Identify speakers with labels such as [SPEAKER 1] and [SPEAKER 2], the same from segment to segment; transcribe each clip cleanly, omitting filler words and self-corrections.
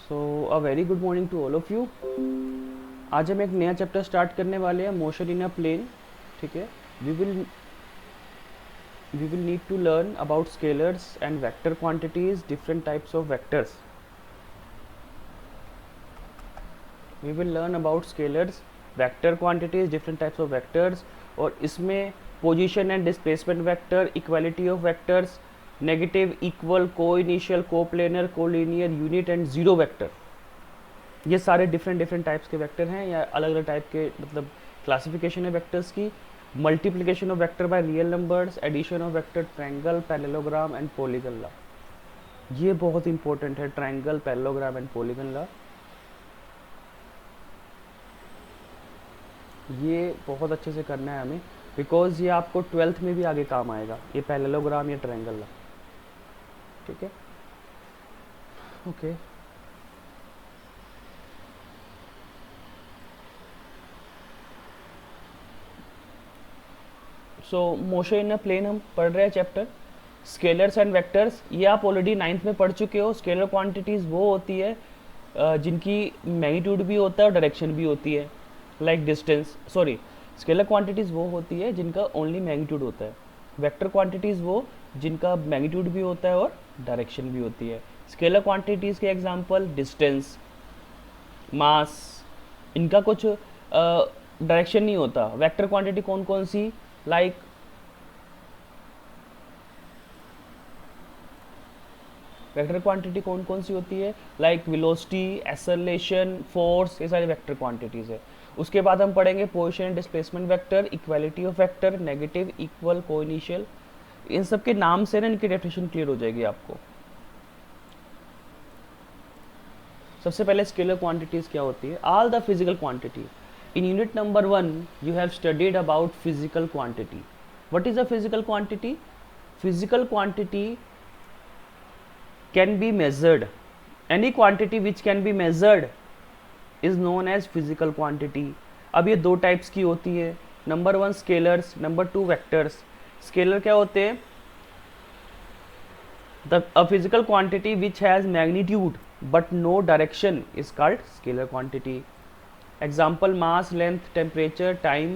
[SPEAKER 1] So a very good morning to all of you. आज हम एक नया चैप्टर स्टार्ट करने वाले हैं, मोशन इन अ प्लेन। ठीक है, we will need to learn about scalars and vector quantities, different types of vectors. We will learn about scalars, vector quantities, different types of vectors, और इसमें position and displacement vector, equality of vectors, negative, equal, coinitial, coplanar, collinear, unit and zero vector. ये सारे different types के vector हैं, या अलग अलग type के मतलब क्लासिफिकेशन है वेक्टर्स की। Multiplication of vector by real numbers, addition of vector, triangle, parallelogram and polygon law. ये बहुत इंपॉर्टेंट है, triangle, parallelogram and polygon law. ये बहुत अच्छे से करना है हमें, बिकॉज ये आपको 12th में भी आगे काम आएगा, ये पैरेललोग्राम या ट्रायंगल लॉ। ठीक है, okay. So motion in a plane हम पढ़ रहे हैं चैप्टर स्केलर्स एंड वेक्टर्स। ये आप ऑलरेडी 9th में पढ़ चुके हो। स्केलर क्वांटिटीज़ वो होती है जिनकी मैग्नीट्यूड भी होता है और डायरेक्शन भी होती है, like distance. Sorry, scalar quantities वो होती है जिनका ओनली मैग्नीट्यूड होता है। वेक्टर क्वांटिटीज़ वो जिनका मैग्नीट्यूड भी होता है और डायरेक्शन भी होती है। स्केलर क्वांटिटीज़ के एग्जांपल डिस्टेंस, मास, इनका कुछ डायरेक्शन नहीं होता। वेक्टर क्वांटिटी कौन कौन सी, लाइक वेक्टर क्वांटिटी कौन कौन सी होती है, लाइक वेलोसिटी, एक्सेलरेशन, फोर्स, ये सारी वेक्टर क्वांटिटीज है। उसके बाद हम पढ़ेंगे position and displacement vector, equality of vector, negative, equal, coinitial. इन सब के नाम से ना इनकी डेफिनेशन क्लियर हो जाएगी आपको। सबसे पहले स्केलर क्वांटिटीज क्या होती है। All the physical quantity. In unit number 1 you have studied about physical quantity. What is a physical quantity? Physical quantity can be measured. Any quantity which can be measured is known as physical quantity. अब ये दो types की होती है, number 1 scalars, number 2 vectors. Scalar क्या होते हैं? a physical quantity which has magnitude but no direction is called scalar quantity. Example: mass, length, temperature, time,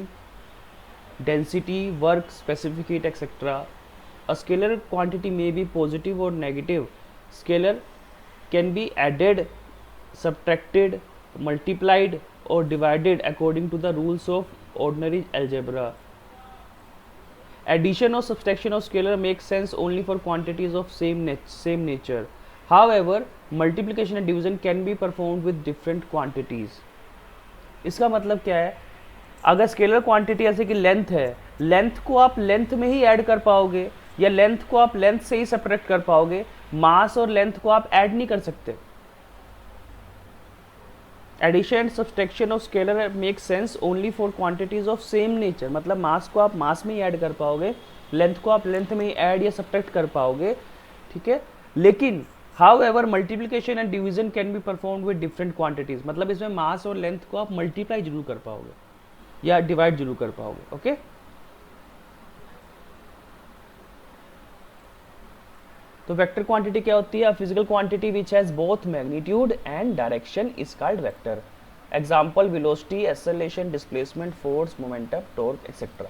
[SPEAKER 1] density, work, specific heat, etc. A scalar quantity may be positive or negative. Scalar can be added, subtracted, multiplied or divided according to the rules of ordinary algebra. Addition or subtraction of scalar makes sense only for quantities of same nature. However, multiplication and division can be performed with different quantities. इसका मतलब क्या है? अगर scalar quantity ऐसे कि length है, length को आप लेंथ में ही ऐड कर पाओगे, या लेंथ को आप लेंथ से ही सब्ट्रैक्ट कर पाओगे। मास और लेंथ को आप ऐड नहीं कर सकते। Addition and subtraction of scalar make sense only for quantities of same nature. मतलब मास को आप मास में ही ऐड कर पाओगे, लेंथ को आप लेंथ में ही ऐड या सब्ट्रैक्ट कर पाओगे। ठीक है, लेकिन however multiplication and division can be performed with different quantities. मतलब इसमें मास और लेंथ को आप मल्टीप्लाई जरूर कर पाओगे या डिवाइड जरूर कर पाओगे। ओके, तो वेक्टर क्वांटिटी क्या होती है? Physical quantity which has both magnitude and direction is called vector. Example: velocity, acceleration, displacement, force, momentum, torque, etcetera.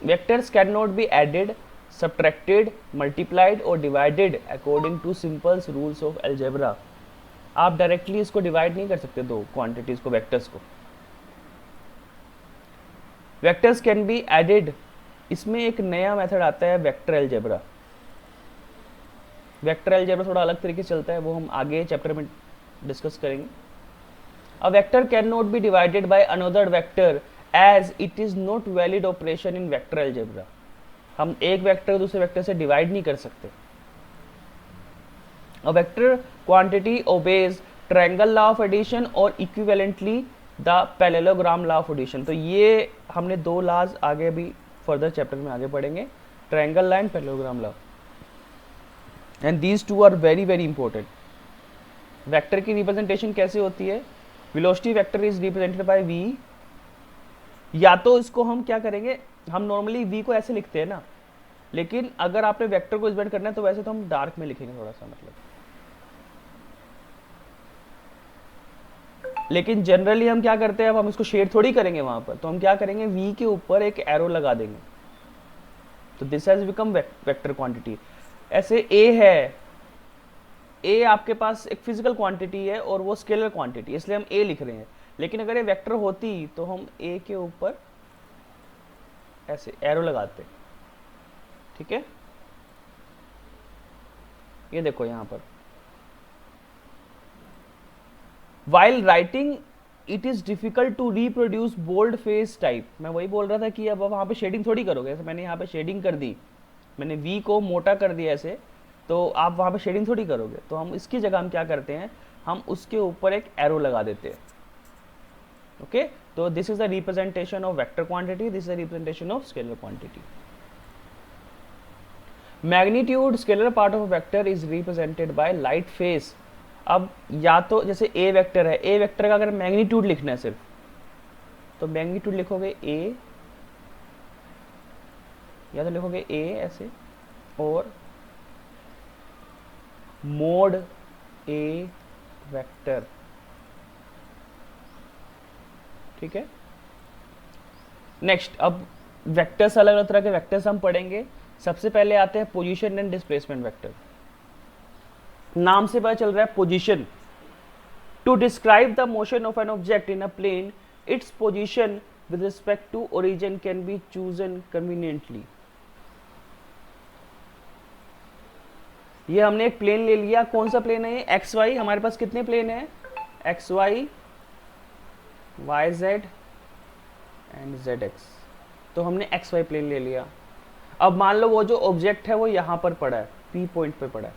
[SPEAKER 1] Vectors can not be added, subtracted, multiplied और divided according to simple rules of algebra. आप directly इसको divide नहीं कर सकते, दो quantities को, vectors को। Vectors can be added, इसमें एक नया मेथड आता है वेक्टर अलजेब्रा। वेक्टर अलजेब्रा थोड़ा अलग तरीके से चलता है, वो हम आगे चैप्टर में डिस्कस करेंगे। A vector can not be divided by another vector as it is not valid operation in vector algebra. हम एक वेक्टर दूसरे वेक्टर से डिवाइड नहीं कर सकते। A vector quantity obeys triangle law of addition और equivalently the parallelogram law of addition. तो ये हमने दो लॉज आगे भी फर्दर चैप्टर में आगे पढ़ेंगे, triangle law and parallelogram law. And these two are very very important. Vector की रिप्रेजेंटेशन कैसे होती है? Velocity vector is represented by v। या तो इसको हम क्या करेंगे, हम नॉर्मली v को ऐसे लिखते हैं ना, लेकिन अगर आपने वेक्टर को रिप्रेजेंट करना है तो वैसे तो हम डार्क में लिखेंगे थोड़ा सा। मतलब लेकिन जनरली हम क्या करते हैं, अब हम इसको शेड थोड़ी करेंगे वहां पर, तो हम क्या करेंगे, v के ऊपर एक एरो लगा देंगे, तो this has become vector quantity. ऐसे a है, a आपके पास एक फिजिकल क्वांटिटी है और वो स्केलर क्वांटिटी, इसलिए हम a लिख रहे हैं। लेकिन अगर ये वेक्टर होती तो हम a के ऊपर ऐसे एरो लगाते, ठीक है। ये देखो यहां पर while writing it is difficult to reproduce bold face type. मैं वही बोल रहा था कि अब वहां पे शेडिंग थोड़ी करोगे, ऐसे मैंने यहाँ पे शेडिंग कर दी, मैंने v को मोटा कर दिया ऐसे, तो आप वहां पे शेडिंग थोड़ी करोगे। तो हम इसकी जगह हम क्या करते हैं, हम उसके ऊपर एक एरो लगा देते हैं, ओके। तो this is the representation of vector quantity, this is the representation of scalar quantity. Magnitude scalar part of vector is represented by light face. अब या तो जैसे a वेक्टर है, a वेक्टर का अगर मैग्नीट्यूड लिखना है सिर्फ, तो मैग्नीट्यूड लिखोगे a, या तो लिखोगे a ऐसे, और मोड a वेक्टर, ठीक है। नेक्स्ट, अब वेक्टर्स, अलग अलग तरह के वेक्टर्स हम पढ़ेंगे। सबसे पहले आते हैं पोजीशन एंड डिस्प्लेसमेंट वेक्टर। नाम से पता चल रहा है position, to describe the motion of an object in a plane, its position with respect to origin can be chosen conveniently. ये हमने एक प्लेन ले लिया, कौन सा प्लेन है ये, एक्स वाई। हमारे पास कितने प्लेन है, X Y, Y Z and Z X. तो हमने एक्स वाई प्लेन ले लिया। अब मान लो वो जो ऑब्जेक्ट है वो यहां पर पड़ा है, पी पॉइंट पे पड़ा है,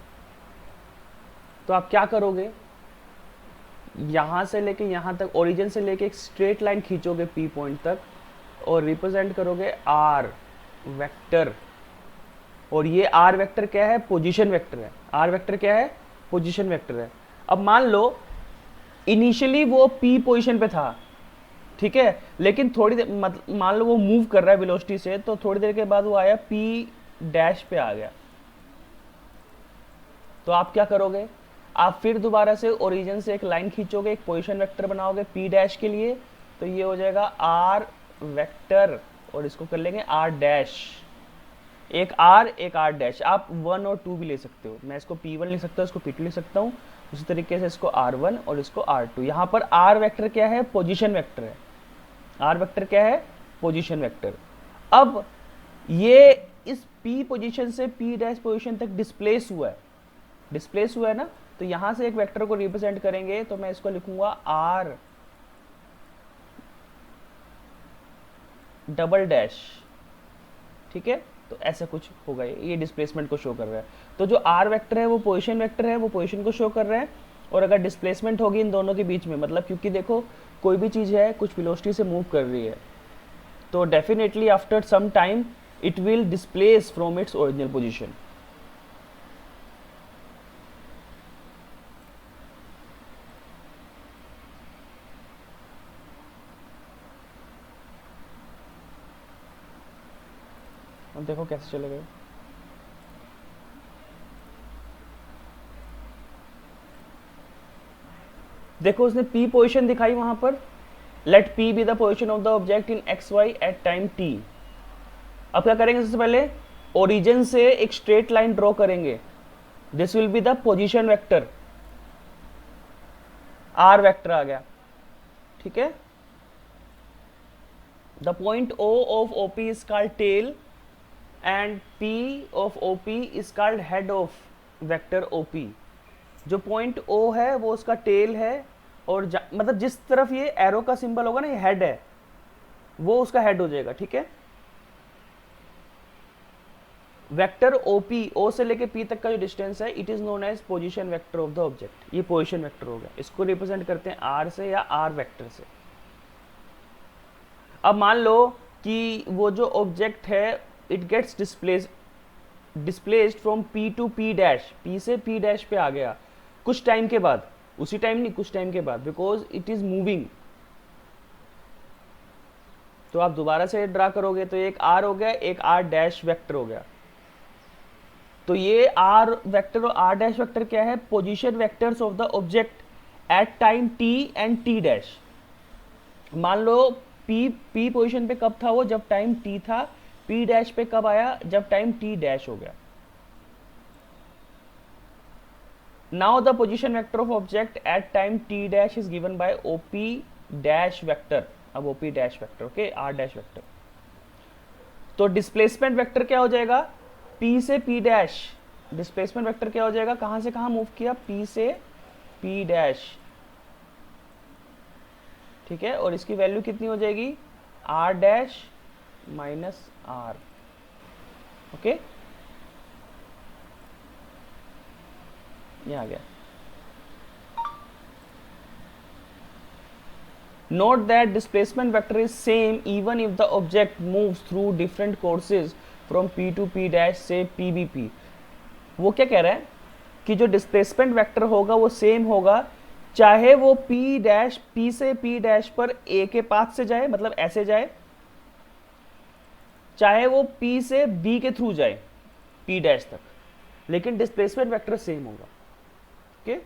[SPEAKER 1] तो आप क्या करोगे, यहां से लेके यहां तक, ओरिजिन से लेके एक स्ट्रेट लाइन खींचोगे पी पॉइंट तक, और रिप्रेजेंट करोगे आर वेक्टर। और ये आर वेक्टर क्या है, पोजीशन वेक्टर है। आर वेक्टर क्या है, पोजीशन वेक्टर है। अब मान लो इनिशियली वो पी पोजीशन पे था, ठीक है, लेकिन थोड़ी देर मान लो वो मूव कर रहा है वेलोसिटी से, तो थोड़ी देर के बाद वो आया पी डैश पे आ गया, तो आप क्या करोगे, आप फिर दोबारा से ओरिजिन से एक लाइन खींचोगे, एक पोजीशन वेक्टर बनाओगे पी डैश के लिए, तो ये हो जाएगा आर वेक्टर, और इसको कर लेंगे आर डैश, एक आर डैश। आप 1 और 2 भी ले सकते हो, मैं इसको P1 लिख सकता हूँ, इसको P2 लिख सकता हूँ, उसी तरीके से इसको R1 और इसको R2। यहाँ पर R वेक्टर क्या है, पोजीशन वेक्टर है। R वेक्टर क्या है, पोजीशन वेक्टर। अब ये इस P पोजीशन से P डैश पोजीशन तक डिस्प्लेस हुआ है ना, तो यहां से एक वेक्टर को रिप्रेजेंट करेंगे, तो मैं इसको लिखूंगा R डबल डैश, ठीक है। तो ऐसा कुछ होगा, ये डिस्प्लेसमेंट को शो कर रहा है। तो जो आर वेक्टर है वो पोजीशन वेक्टर है, वो पोजीशन को शो कर रहा है। और अगर डिस्प्लेसमेंट होगी इन दोनों के बीच में, मतलब क्योंकि देखो कोई भी चीज़ है कुछ वेलोसिटी से मूव कर रही है, तो definitely after some time it will displace from its original position. अब देखो कैसे चलेगा, देखो उसने P पोजीशन दिखाई वहां पर, let P be the position of the object in X Y at time T। अब क्या करेंगे, सबसे पहले ओरिजिन से एक स्ट्रेट लाइन ड्रॉ करेंगे, this will be the position vector, R vector आ गया, ठीक है। The point O of OP is called tail end P of OP is called head of vector OP। जो पॉइंट O है वो उसका tell है, और मतलब जिस तरफ ये एरो का सिंबल होगा ना, ये हेड है, वो उसका हेड हो जाएगा, ठीक है। वेक्टर OP, O से लेके P तक का जो डिस्टेंस है, it is known as position vector of the object. ये पोजीशन वेक्टर हो गया, इसको रिप्रेजेंट करते हैं R से या R वेक्टर से। अब मान लो कि वो जो ऑब्जेक्ट है it gets displaced from P to P dash, P से P डैश पे आ गया कुछ टाइम के बाद, उसी टाइम नहीं, कुछ टाइम के बाद, बिकॉज इट इज मूविंग। तो आप दोबारा से ड्रा करोगे तो एक R हो गया, एक R डैश वेक्टर हो गया। तो ये R वेक्टर और R डैश वेक्टर क्या है, position vectors of the object at time t and t dash. मान लो p पोजीशन पे कब था वो, जब टाइम t था। p डैश पे कब आया, जब टाइम t डैश हो गया। Now the position vector of object at time t dash is given by op dash vector. अब op dash vector, okay, r dash vector. तो डिस्प्लेसमेंट वेक्टर क्या हो जाएगा, p से p डैश। डिस्प्लेसमेंट वेक्टर क्या हो जाएगा, कहां से कहां मूव किया, p से p डैश, ठीक है। और इसकी वैल्यू कितनी हो जाएगी, r dash minus r, okay, ये आ गया। Note that displacement vector is same even if the object moves through different courses from p to p dash से pbp। वो क्या कह रहा है कि जो डिस्प्लेसमेंट वेक्टर होगा वो सेम होगा, चाहे वो p डैश, p से p डैश पर a के पाथ से जाए, मतलब ऐसे जाए, चाहे वो p से b के थ्रू जाए p डैश तक, लेकिन डिस्प्लेसमेंट वेक्टर सेम होगा, okay.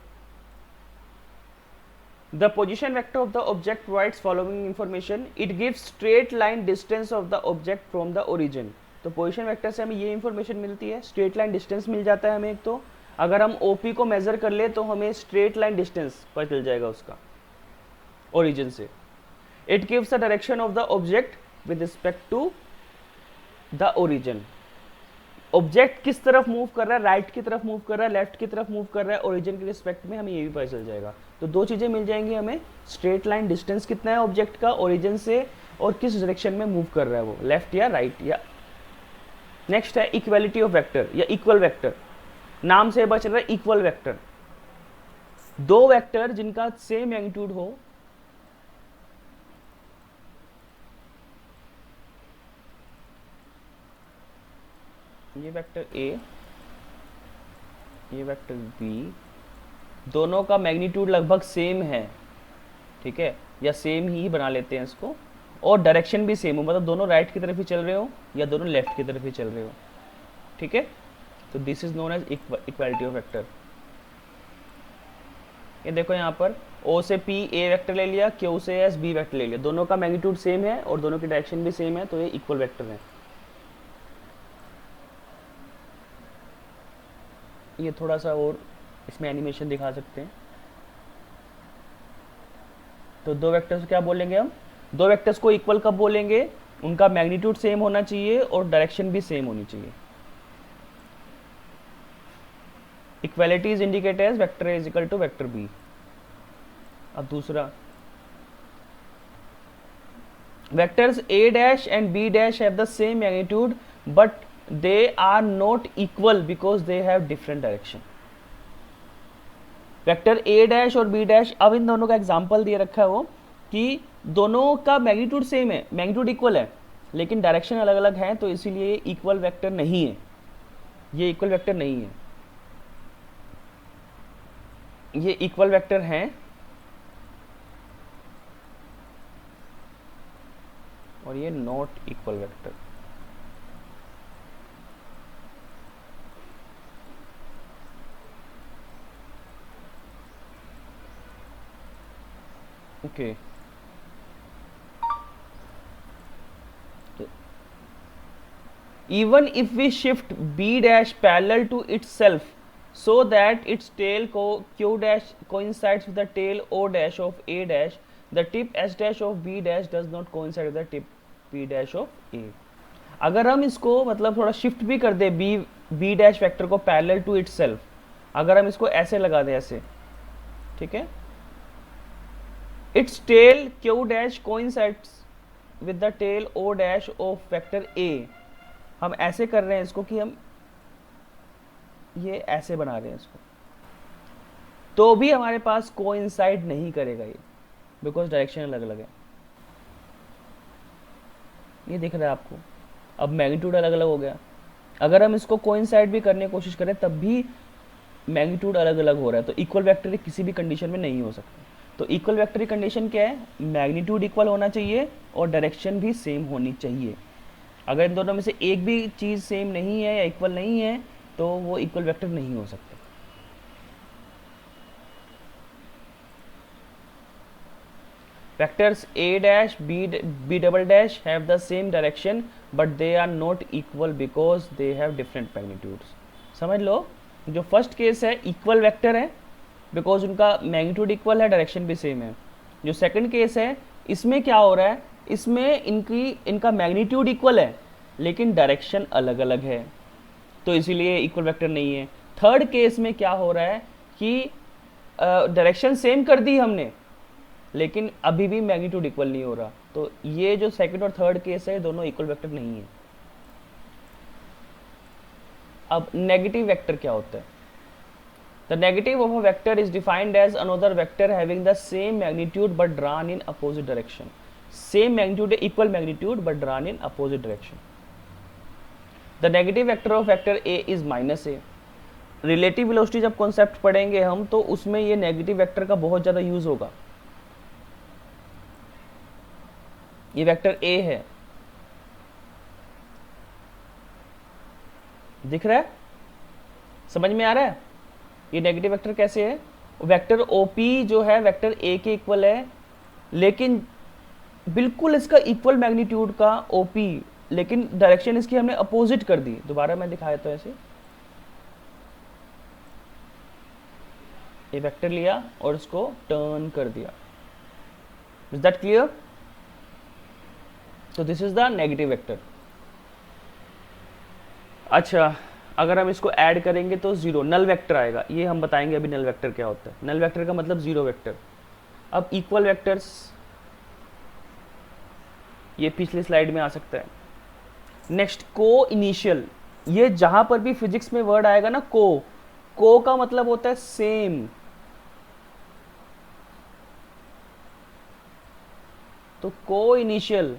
[SPEAKER 1] The position vector of the object provides following information. It gives straight line distance of the object from the origin. तो पोजिशन वेक्टर से हमें ये इंफॉर्मेशन मिलती है, स्ट्रेट लाइन डिस्टेंस मिल जाता है हमें। एक तो अगर हम OP को मेजर कर ले तो हमें स्ट्रेट लाइन डिस्टेंस पता चल जाएगा उसका ओरिजिन से। It gives the direction of the object with respect to the origin. Object किस तरफ मूव कर रहा है, राइट की तरफ मूव कर रहा है, लेफ्ट की तरफ मूव कर रहा है, ओरिजिन के रिस्पेक्ट में हमें ये भी पता चल जाएगा। तो दो चीज़ें मिल जाएंगी हमें, स्ट्रेट लाइन डिस्टेंस कितना है ऑब्जेक्ट का ओरिजिन से, और किस डायरेक्शन में मूव कर रहा है वो, लेफ्ट या राइट या। नेक्स्ट है इक्वालिटी ऑफ वेक्टर या इक्वल वेक्टर। नाम से पता चल रहा है इक्वल वेक्टर, दो वेक्टर जिनका सेम मैग्नीट्यूड हो, ये वेक्टर A, ये वेक्टर B, दोनों का मैग्नीट्यूड लगभग सेम है, ठीक है, या सेम ही बना लेते हैं इसको, और डायरेक्शन भी सेम हो, मतलब दोनों राइट की तरफ ही चल रहे हो या दोनों लेफ्ट की तरफ ही चल रहे हो, ठीक है। तो this is known as equality of vector. ये देखो यहाँ पर O से P A वेक्टर ले लिया, Q से S B वेक्टर ले लिया, दोनों का मैग्नीट्यूड सेम है और दोनों की डायरेक्शन भी सेम है, तो ये इक्वल वेक्टर है। ये थोड़ा सा और इसमें एनिमेशन दिखा सकते हैं। तो दो वेक्टर्स क्या बोलेंगे हम, दो वेक्टर्स को इक्वल कब बोलेंगे, उनका मैग्नीट्यूड सेम होना चाहिए और डायरेक्शन भी सेम होनी चाहिए। Equality is indicated as vector A is equal to vector B। अब दूसरा, vectors A dash and B dash have the same magnitude but they are not equal because they have different direction। Vector A dash और B dash, अब इन दोनों का example दिए रखा है वो कि दोनों का मैग्नीट्यूड सेम है, मैग्नीट्यूड इक्वल है, लेकिन डायरेक्शन अलग अलग है, तो इसीलिए ये इक्वल वेक्टर नहीं है, ये इक्वल वेक्टर नहीं है, ये इक्वल वेक्टर हैं और ये not equal vector. Okay. Even if we shift B dash parallel to itself so that its tail Q dash coincides with the tail O dash of A dash, the tip S dash of B dash does not coincide with the tip P dash of A। अगर हम इसको मतलब थोड़ा shift भी कर दे B dash vector को parallel to itself, अगर हम इसको ऐसे लगा दें ऐसे, ठीक है, its tail Q dash coincides with the tail O dash of vector A। हम ऐसे कर रहे हैं इसको कि हम ये ऐसे बना रहे हैं इसको, तो भी हमारे पास कोइंसाइड नहीं करेगा ये, बिकॉज डायरेक्शन अलग अलग है। ये दिख रहा है आपको, अब मैग्नीट्यूड अलग अलग हो गया। अगर हम इसको कोइंसाइड भी करने की कोशिश करें तब भी मैग्नीट्यूड अलग अलग हो रहा है, तो इक्वल वेक्टर किसी भी कंडीशन में नहीं हो सकता। तो इक्वल वेक्टर की कंडीशन क्या है, मैग्नीट्यूड इक्वल होना चाहिए और डायरेक्शन भी सेम होनी चाहिए। अगर इन दोनों में से एक भी चीज़ सेम नहीं है या इक्वल नहीं है तो वो इक्वल वेक्टर नहीं हो सकते। Vectors a dash b double dash have the same direction but they are not equal because they have different magnitudes. समझ लो, जो फर्स्ट केस है इक्वल वेक्टर है बिकॉज उनका मैग्नीट्यूड इक्वल है, डायरेक्शन भी सेम है. जो सेकंड केस है इसमें क्या हो रहा है, इसमें इनका मैग्नीट्यूड इक्वल है लेकिन डायरेक्शन अलग अलग है, तो इसीलिए इक्वल वेक्टर नहीं है. थर्ड केस में क्या हो रहा है कि डायरेक्शन सेम कर दी हमने लेकिन अभी भी मैग्नीट्यूड इक्वल नहीं हो रहा, तो ये जो सेकंड और थर्ड केस है दोनों इक्वल वेक्टर नहीं है. अब नेगेटिव वेक्टर क्या होता है? The negative of a vector is defined as another vector having the same magnitude but drawn in opposite direction. Same magnitude है, equal magnitude but drawn in opposite direction. The negative vector of vector A is minus A. Relative velocity जब concept पढ़ेंगे हम तो उसमें ये negative vector का बहुत ज्यादा यूज होगा. ये वेक्टर ए है, दिख रहा है, समझ में आ रहा है ये नेगेटिव वेक्टर कैसे है. वेक्टर ओपी जो है वेक्टर ए के इक्वल है लेकिन बिल्कुल इसका इक्वल मैग्नीट्यूड का ओपी, लेकिन डायरेक्शन इसकी हमने अपोजिट कर दी. दोबारा मैं दिखाया तो ऐसे ये वेक्टर लिया और इसको टर्न कर दिया. Is that clear? तो this is the negative vector. अच्छा, अगर हम इसको ऐड करेंगे तो जीरो नल वेक्टर आएगा. ये हम बताएंगे अभी नल वेक्टर क्या होता है. नल वेक्टर का मतलब जीरो वेक्टर. अब इक्वल वेक्टर्स ये पिछली स्लाइड में आ सकता है. नेक्स्ट को इनिशियल. ये जहां पर भी फिजिक्स में वर्ड आएगा ना को का मतलब होता है सेम. तो को इनिशियल,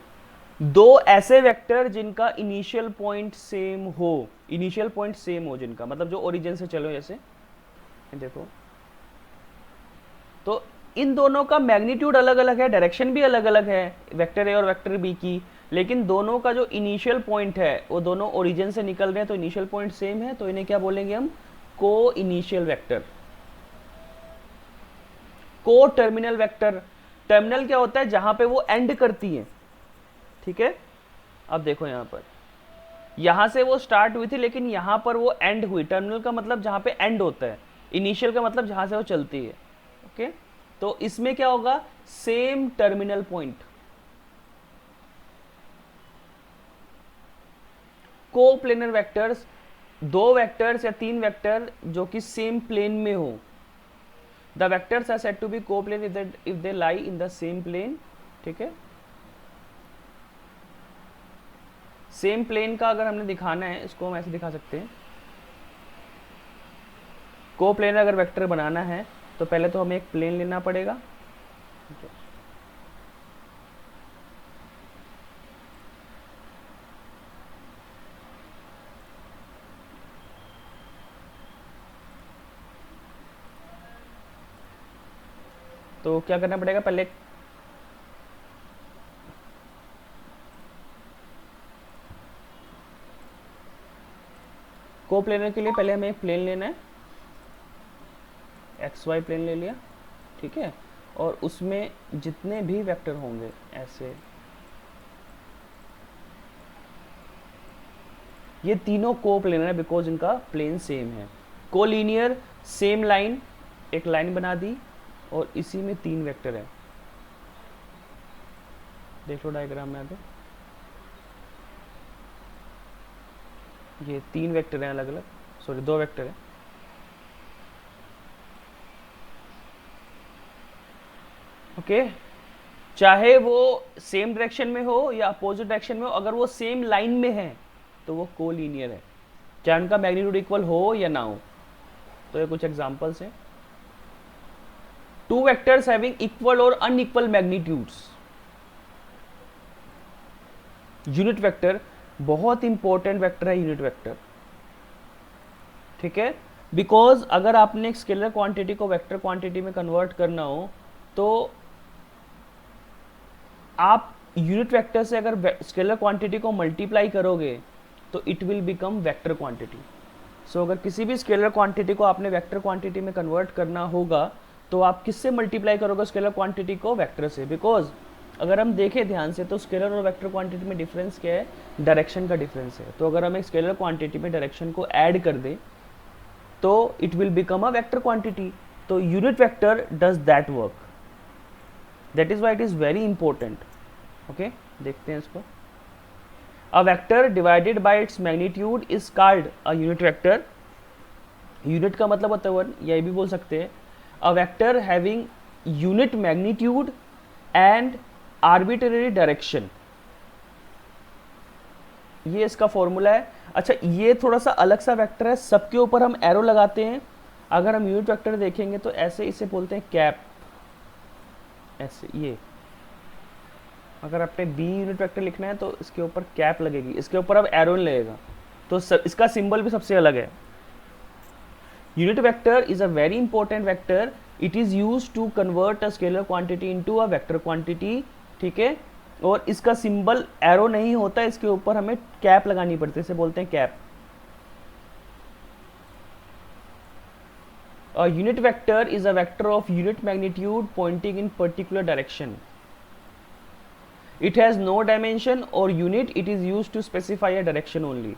[SPEAKER 1] दो ऐसे वेक्टर जिनका इनिशियल पॉइंट सेम हो, इनिशियल पॉइंट सेम हो जिनका मतलब जो ओरिजिन से चलो जैसे देखो, तो इन दोनों का मैग्नीट्यूड अलग अलग है, डायरेक्शन भी अलग अलग है वेक्टर ए और वेक्टर बी की, लेकिन दोनों का जो इनिशियल पॉइंट है वो दोनों ओरिजिन से निकल रहे हैं तो इनिशियल पॉइंट सेम है, तो इन्हें क्या बोलेंगे हम? को इनिशियल वेक्टर. को टर्मिनल वेक्टर. टर्मिनल क्या होता है? जहां पे वो एंड करती है. ठीक है, अब देखो यहां पर, यहां से वो स्टार्ट हुई थी लेकिन यहां पर वो एंड हुई. टर्मिनल का मतलब जहां पे एंड होता है, इनिशियल का मतलब जहां से वो चलती है. ओके, तो इसमें क्या होगा? Same terminal point. Coplanar vectors, दो वेक्टर्स या तीन वेक्टर जो कि सेम प्लेन में हो. The vectors are said to be coplanar if they lie in the same plane. ठीक है, सेम प्लेन का अगर हमने दिखाना है इसको हम ऐसे दिखा सकते हैं. कोप्लेनर अगर वेक्टर बनाना है तो पहले तो हमें एक प्लेन लेना पड़ेगा. तो क्या करना पड़ेगा? पहले कोप्लेनर के लिए पहले हमें एक प्लेन लेना है. एक्स वाई प्लेन ले लिया. ठीक है, और उसमें जितने भी वेक्टर होंगे ऐसे, ये तीनों कोप्लेनर है बिकॉज इनका प्लेन सेम है. कोलिनियर, सेम लाइन, एक लाइन बना दी और इसी में तीन वेक्टर है. देख लो डायग्राम में आगे, ये तीन वेक्टर हैं अलग अलग, सॉरी दो वेक्टर हैं. ओके, चाहे वो सेम डायरेक्शन में हो या अपोजिट डायरेक्शन में हो, अगर वो सेम लाइन में है तो वो कोलिनियर है, चाहे उनका मैग्नीट्यूड इक्वल हो या ना हो. तो ये कुछ एग्जांपल्स हैं. टू वेक्टर्स हैविंग इक्वल और अनइक्वल मैग्नीट्यूड्स. यूनिट वेक्टर बहुत इंपॉर्टेंट वेक्टर है, यूनिट वेक्टर. ठीक है, बिकॉज अगर आपने एक स्केलर क्वांटिटी को वेक्टर क्वांटिटी में कन्वर्ट करना हो तो आप यूनिट वेक्टर से अगर स्केलर क्वांटिटी को मल्टीप्लाई करोगे तो it will become vector quantity. So अगर किसी भी स्केलर क्वांटिटी को आपने वेक्टर क्वांटिटी में कन्वर्ट करना होगा तो आप किससे मल्टीप्लाई करोगे स्केलर क्वांटिटी को? वेक्टर से। बिकॉज अगर हम देखें ध्यान से तो स्केलर और वेक्टर क्वांटिटी में डिफरेंस क्या है? डायरेक्शन का डिफरेंस है। तो अगर हम एक स्केलर क्वांटिटी में डायरेक्शन को ऐड कर दें तो it will become a vector quantity. तो unit vector does that work, that is why it is very important. Okay, देखते हैं इसको। A vector divided by its magnitude is called a unit vector. Unit का मतलब होता है one, या भी बोल सकते हैं a vector having unit magnitude and arbitrary direction. ये इसका फॉर्मूला है। अच्छा, ये थोड़ा सा अलग सा वेक्टर है, सबके ऊपर हम एरो लगाते हैं। अगर हम यूनिट वेक्टर देखेंगे तो ऐसे इसे बोलते हैं कैप, ऐसे। ये अगर आपने बी यूनिट वेक्टर लिखना है तो इसके ऊपर कैप लगेगी, इसके ऊपर अब एरो नहीं लगेगा। तो इसका सिंबल भी सबसे अलग है। Unit vector is a very important vector. It is used to convert a scalar quantity into a vector quantity, ठीक है। और इसका सिंबल एरो नहीं होता, इसके ऊपर हमें कैप लगानी पड़ती है, इसे बोलते हैं cap. A unit vector is a vector of unit magnitude pointing in particular direction. It has no dimension or unit. It is used to specify a direction only.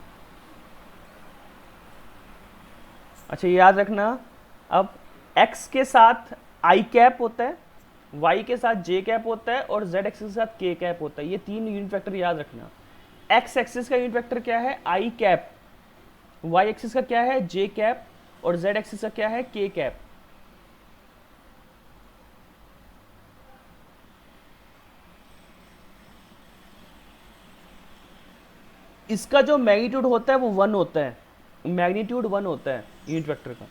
[SPEAKER 1] अच्छा, याद रखना, अब x के साथ i कैप होता है, y के साथ j कैप होता है और z एक्सिस के साथ k कैप होता है। ये तीन यूनिट वेक्टर याद रखना। x एक्सिस का यूनिट वेक्टर क्या है? i cap. y एक्सिस का क्या है? j cap. और z एक्सिस का क्या है? k cap. इसका जो मैग्नीट्यूड होता है वो 1 होता है, मैग्नीट्यूड 1 होता है यूनिट वेक्टर का।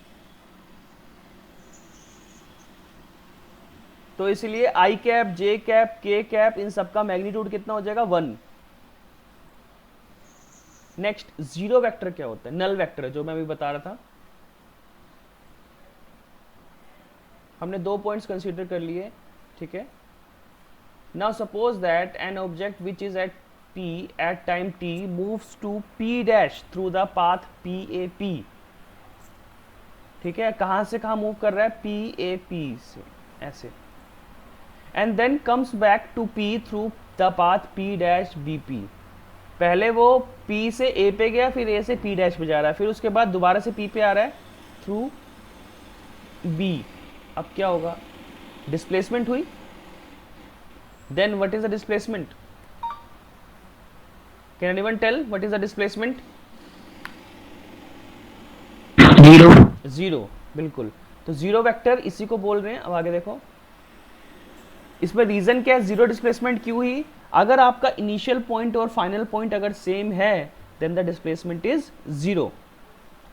[SPEAKER 1] तो इसलिए आई कैप, जे कैप, के कैप, इन सबका मैग्नीट्यूड कितना हो जाएगा? 1। नेक्स्ट, जीरो वेक्टर क्या होता है? नल वेक्टर, जो मैं अभी बता रहा था। हमने 2 पॉइंट्स कंसीडर कर लिए, ठीक है। Now suppose that an object which is at P at time t moves to P dash through the path PAP, ठीक है। कहां से कहां मूव कर रहा है? PAP से, ऐसे। And then comes back to P through the path P dash BP। पहले वो P से A पे गया, फिर A से P dash पे जा रहा है, फिर उसके बाद दोबारा से P पे आ रहा है थ्रू B। अब क्या होगा? डिस्प्लेसमेंट हुई। Then what is the displacement? Can anyone tell what is the displacement? Zero, बिल्कुल। तो जीरो वेक्टर इसी को बोल रहे हैं। अब आगे देखो, इसमें रीजन क्या है जीरो डिस्प्लेसमेंट क्यों हुई? अगर आपका इनिशियल पॉइंट और फाइनल पॉइंट अगर सेम है then the displacement is zero.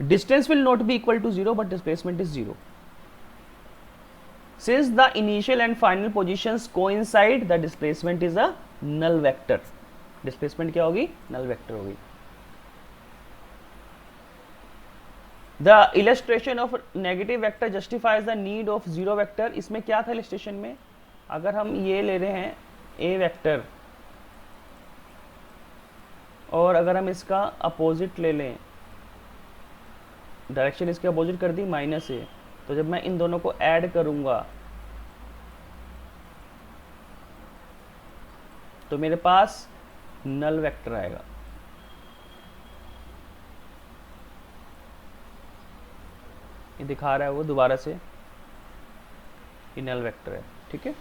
[SPEAKER 1] Distance will not be equal to zero but displacement is zero. Since the initial and final positions coincide, the displacement is a null vector. Displacement क्या होगी? Null vector होगी। The illustration of negative vector justifies the need of zero vector. इसमें क्या था illustration में? अगर हम ये ले रहे हैं ए वेक्टर और अगर हम इसका अपोजिट ले लें, डायरेक्शन इसके अपोजिट कर दी -a, तो जब मैं इन दोनों को ऐड करूंगा तो मेरे पास नल वेक्टर आएगा। ये दिखा रहा है वो दोबारा से, ये नल वेक्टर है, ठीक है।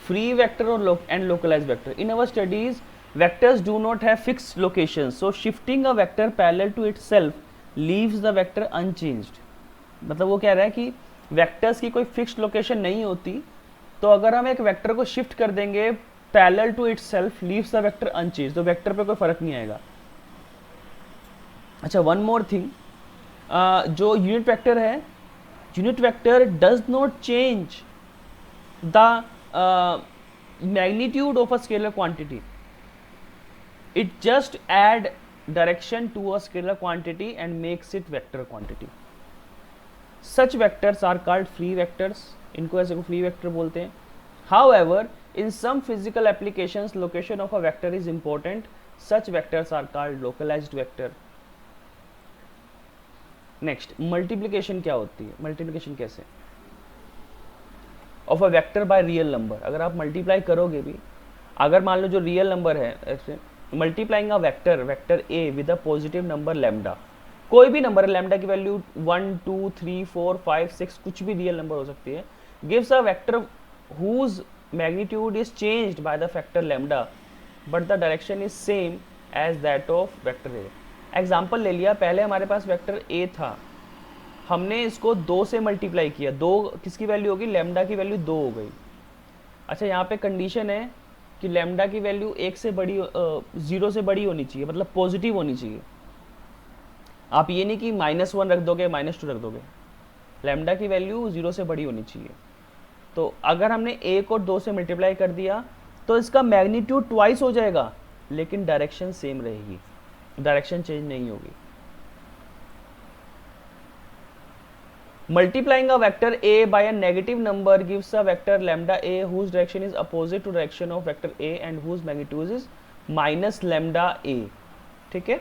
[SPEAKER 1] फ्री वेक्टर और and localised vector. In our studies vectors do not have fixed locations, so shifting a vector parallel to itself leaves the vector unchanged। मतलब वो कह रहा है कि वेक्टर्स की कोई फिक्स्ड लोकेशन नहीं होती, तो अगर हम एक वेक्टर को शिफ्ट कर देंगे parallel to itself leaves the vector unchanged, तो वेक्टर पे कोई फर्क नहीं आएगा। अच्छा, वन मोर थिंग, जो यूनिट वेक्टर है, unit vector does not change the magnitude of a scalar quantity, it just add direction to a scalar quantity and makes it vector quantity. Such vectors are called free vectors, इनको ऐसे को free vector बोलते हैं। However, in some physical applications location of a vector is important Such vectors are called localized vector. Next, multiplication क्या होती है? Multiplication कैसे? Of a vector by real number. अगर आप मल्टीप्लाई करोगे भी, अगर मान लो जो रियल नंबर है, ऐसे multiplying a vector, vector A with a positive number lambda, कोई भी नंबर है, लैम्डा की वैल्यू 1 2 3 4 5 6 कुछ भी रियल नंबर हो सकती है, gives a vector whose magnitude is changed by the factor lambda but the direction is same as that of vector a. Example ले लिया, पहले हमारे पास वेक्टर a था, हमने इसको 2 से मल्टीप्लाई किया, 2 किसकी वैल्यू होगी? लैम्डा की वैल्यू 2 हो गई. अच्छा, यहाँ पे कंडीशन है कि लैम्डा की वैल्यू 1 से बड़ी 0 से बड़ी होनी चाहिए, मतलब पॉजिटिव होनी चाहिए. आप ये नहीं कि -1 रख दोगे -2 रख दोगे, लैम्डा की वैल्यू 0 से बड़ी होनी चाहिए. तो अगर हमने 1 और 2 से मल्टीप्लाई कर दिया तो इसका मैग्नीट्यूड ट्वाइस हो जाएगा, लेकिन डायरेक्शन सेम रहेगी, डायरेक्शन चेंज नहीं होगी. Multiplying a vector a by a negative number gives a vector lambda a whose direction is opposite to direction of vector a and whose magnitude is minus lambda a. ठीक है.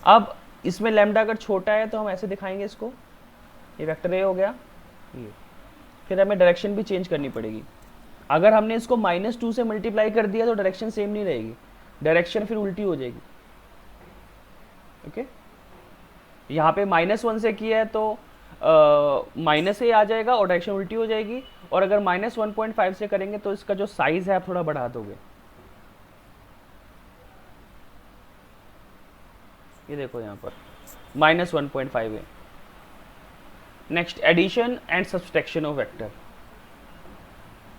[SPEAKER 1] अब इसमें lambda अगर छोटा है तो हम ऐसे दिखाएंगे इसको, ये वेक्टर ए हो गया ये, फिर हमें डायरेक्शन भी चेंज करनी पड़ेगी. अगर हमने इसको -2 से मल्टीप्लाई कर दिया तो डायरेक्शन सेम नहीं रहेगी, डायरेक्शन फिर उल्टी हो जाएगी. ओके, यहाँ पे -1 से किया है तो माइनस ए आ जाएगा और डायरेक्शन उल्टी हो जाएगी, और अगर -1.5 से करेंगे तो इसका जो साइज है आप थोड़ा बढ़ा दोगे. ये देखो यहाँ पर -1.5 है. Next, addition and subtraction of vector.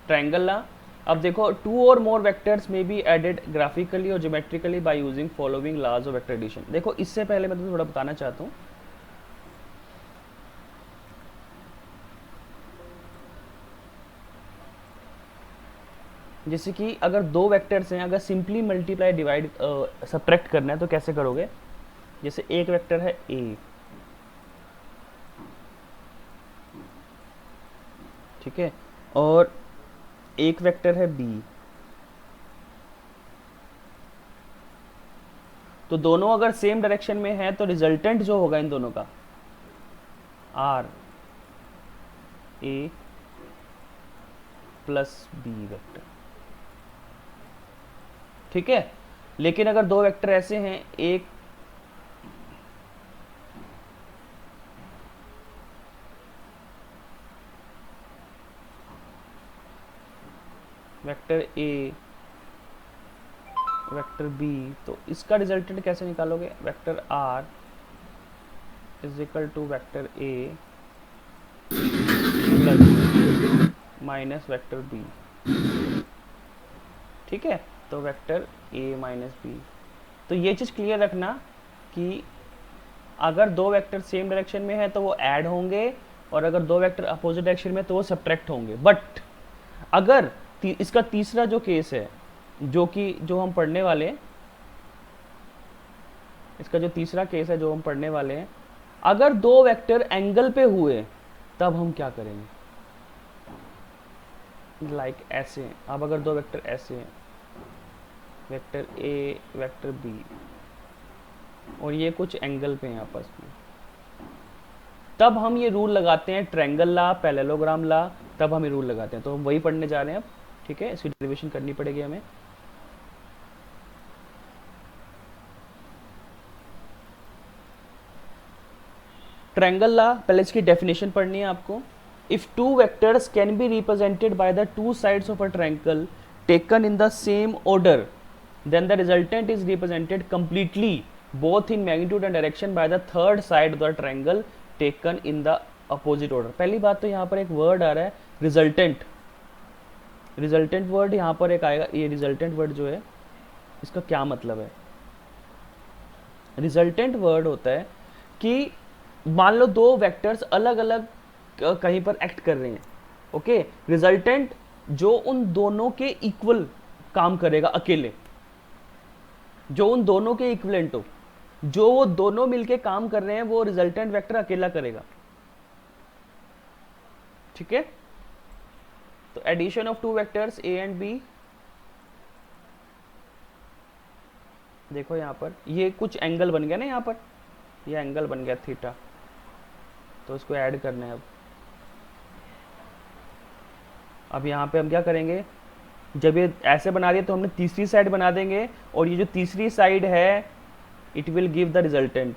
[SPEAKER 1] Triangle law. अब देखो, 2 और मोर वेक्टर्स में बी एडेड ग्राफिकली और geometrically by using following laws of vector addition. देखो, इससे पहले मैं तो थोड़ा बताना चाहता हूँ. जैसे कि अगर 2 वेक्टर्स हैं, अगर सिंपली मल्टीप्लाई डिवाइड सब्ट्रैक्ट करना है तो कैसे करोगे? जैसे एक वेक्टर है ए, ठीक है, और एक वेक्टर है बी, तो दोनों अगर सेम डायरेक्शन में है तो रिजल्टेंट जो होगा इन दोनों का R A plus B vector. ठीक है. लेकिन अगर 2 वेक्टर ऐसे हैं, एक वेक्टर ए वेक्टर बी, तो इसका रिजल्टेंट कैसे निकालोगे? Vector R is equal to vector A plus minus vector B. ठीक है, तो वेक्टर ए माइनस बी. तो ये चीज़ क्लियर रखना कि अगर 2 वेक्टर सेम डायरेक्शन में है तो वो ऐड होंगे, और अगर 2 वेक्टर अपोजिट डायरेक्शन में तो वो सब्ट्रैक्ट होंगे. बट अगर इसका तीसरा जो केस है, जो हम पढ़ने वाले हैं, इसका जो तीसरा केस है जो हम पढ़ने वाले हैं, अगर 2 वेक्टर एंगल पे हुए तब हम क्या करेंगे? लाइक ऐसे. अब अगर 2 वेक्टर ऐसे हैं, वेक्टर ए वेक्टर बी, और ये कुछ एंगल पे हैं आपस में, तब हम ये रूल लगाते हैं, ट्रायंगल ला, पैरेललोग्राम ला, तब हम ये रूल लगाते हैं. तो हम वही पढ़ने जा रहे हैं अब. ठीक है, इसकी डेरिवेशन करनी पड़ेगी हमें. ट्रायंगल ला, पहले इसकी डेफिनेशन पढ़नी है आपको. If 2 vectors can be represented by the 2 sides of a triangle taken in the same order, then the resultant is represented completely both in magnitude and direction by the third side of the triangle taken in the opposite order. पहली बात तो यहाँ पर एक word आ रहा है resultant. Resultant word यहाँ पर एक आएगा. ये रिजल्टेंट वर्ड जो है इसका क्या मतलब है? रिजल्टेंट वर्ड होता है कि मान लो 2 वेक्टर्स अलग अलग कहीं पर एक्ट कर रहे हैं. ओके, रिजल्टेंट जो उन दोनों के इक्वल काम करेगा अकेले, जो उन दोनों के इक्विवेलेंट हो, जो वो दोनों मिलके काम कर रहे हैं, वो रिजल्टेंट वेक्टर अकेला करेगा. ठीक है. तो addition of 2 vectors A and B देखो यहाँ पर ये कुछ एंगल बन गया ना, यहाँ पर ये एंगल बन गया थीटा, तो इसको ऐड करना है। अब यहाँ पे हम क्या करेंगे, जब ये ऐसे बना दिया तो हमने तीसरी साइड बना देंगे, और ये जो तीसरी साइड है it will give the resultant.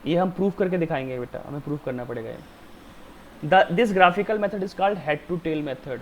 [SPEAKER 1] ये हम प्रूफ करके दिखाएंगे बेटा, हमें प्रूफ करना पड़ेगा। This graphical method is called head to tail method.